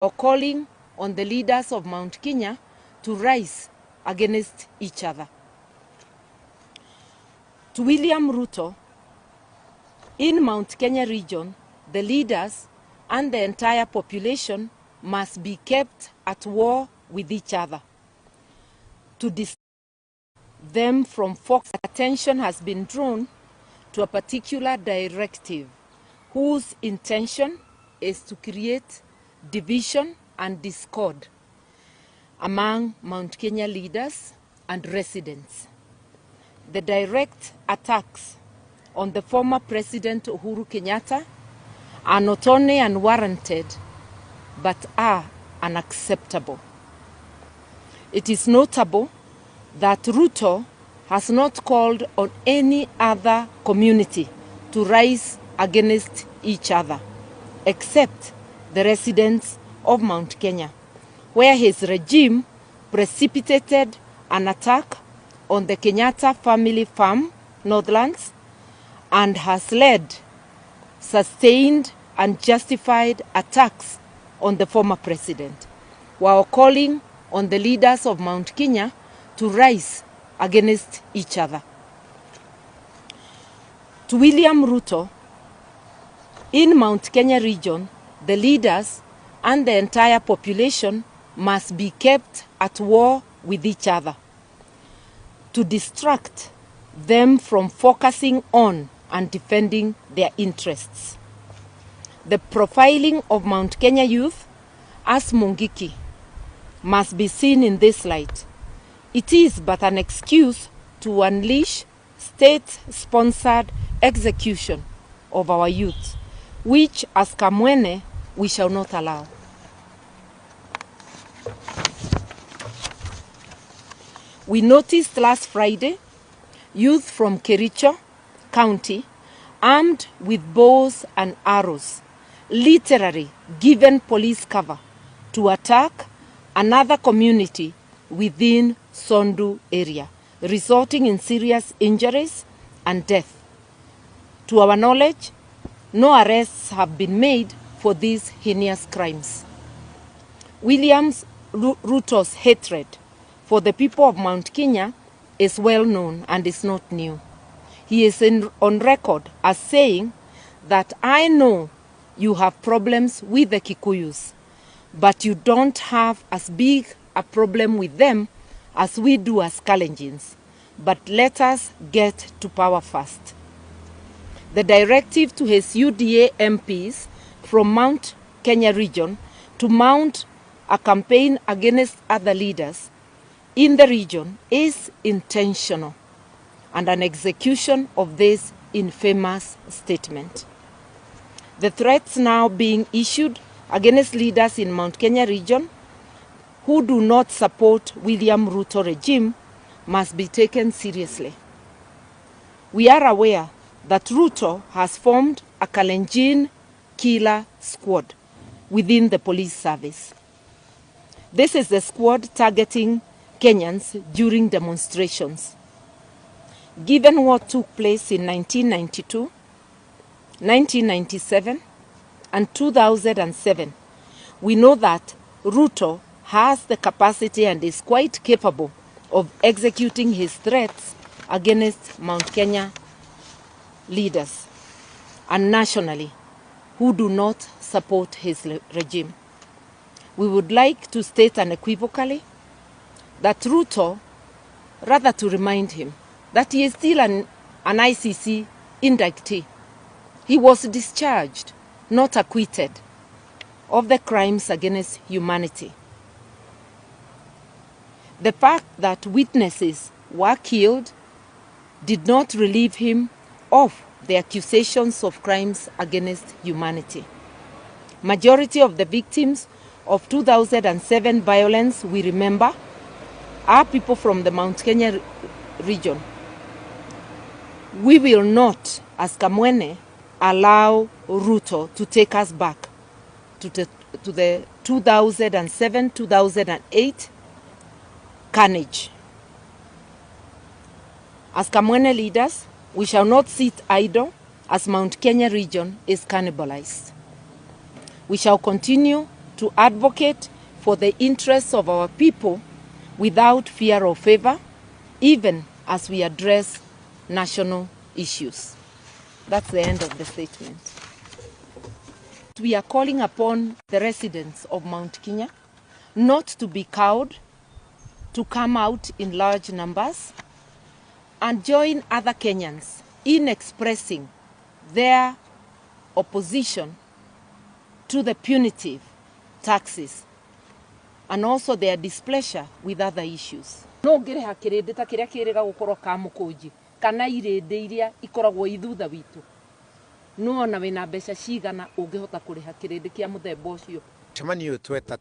or calling on the leaders of Mount Kenya to rise against each other. To William Ruto, in Mount Kenya region, the leaders and the entire population must be kept at war with each other. To distract them from focus, attention has been drawn to a particular directive whose intention is to create division and discord among Mount Kenya leaders and residents. The direct attacks on the former President Uhuru Kenyatta are not only unwarranted, but are unacceptable. It is notable that Ruto has not called on any other community to rise against each other, except the residents of Mount Kenya, where his regime precipitated an attack on the Kenyatta family farm, Northlands, and has led sustained and justified attacks on the former president, while calling on the leaders of Mount Kenya to rise against each other. To William Ruto, in Mount Kenya region, the leaders and the entire population must be kept at war with each other to distract them from focusing on and defending their interests. The profiling of Mount Kenya youth as Mungiki must be seen in this light. It is but an excuse to unleash state-sponsored execution of our youth, which as Kamwene we shall not allow. We noticed last Friday youth from Kericho County armed with bows and arrows, literally given police cover to attack another community within Sondu area, resulting in serious injuries and death. To our knowledge, no arrests have been made for these heinous crimes. William Ruto's hatred for the people of Mount Kenya is well known and is not new. He is on record as saying that I know you have problems with the Kikuyus, but you don't have as big a problem with them as we do as Kalenjins. But let us get to power first. The directive to his UDA MPs from Mount Kenya region to mount a campaign against other leaders in the region is intentional and an execution of this infamous statement. The threats now being issued against leaders in Mount Kenya region who do not support William Ruto regime must be taken seriously. We are aware that Ruto has formed a Kalenjin killer squad within the police service. This is the squad targeting Kenyans during demonstrations. Given what took place in 1992, 1997, and 2007, we know that Ruto has the capacity and is quite capable of executing his threats against Mount Kenya leaders and nationally who do not support his regime. We would like to state unequivocally that Ruto, rather to remind him that he is still an ICC indictee. He was discharged, not acquitted, of the crimes against humanity. The fact that witnesses were killed did not relieve him of the accusations of crimes against humanity. Majority of the victims of 2007 violence, we remember, are people from the Mount Kenya region. We will not, as Kamwene, allow Ruto to take us back to the 2007-2008 carnage. As Kamwene leaders, we shall not sit idle as Mount Kenya region is cannibalized. We shall continue to advocate for the interests of our people without fear or favor, even as we address national issues. That's the end of the statement. We are calling upon the residents of Mount Kenya not to be cowed, to come out in large numbers and join other Kenyans in expressing their opposition to the punitive taxes and also their displeasure with other issues. No ngire hakirinde ta kiria kirega gukorwo ka mukunji kana irinde iria ikoragwo ithutha witu. No ona wina mbeca cigana ungihota kuriha kirinde kia muthemba ucio. Cemanio tweta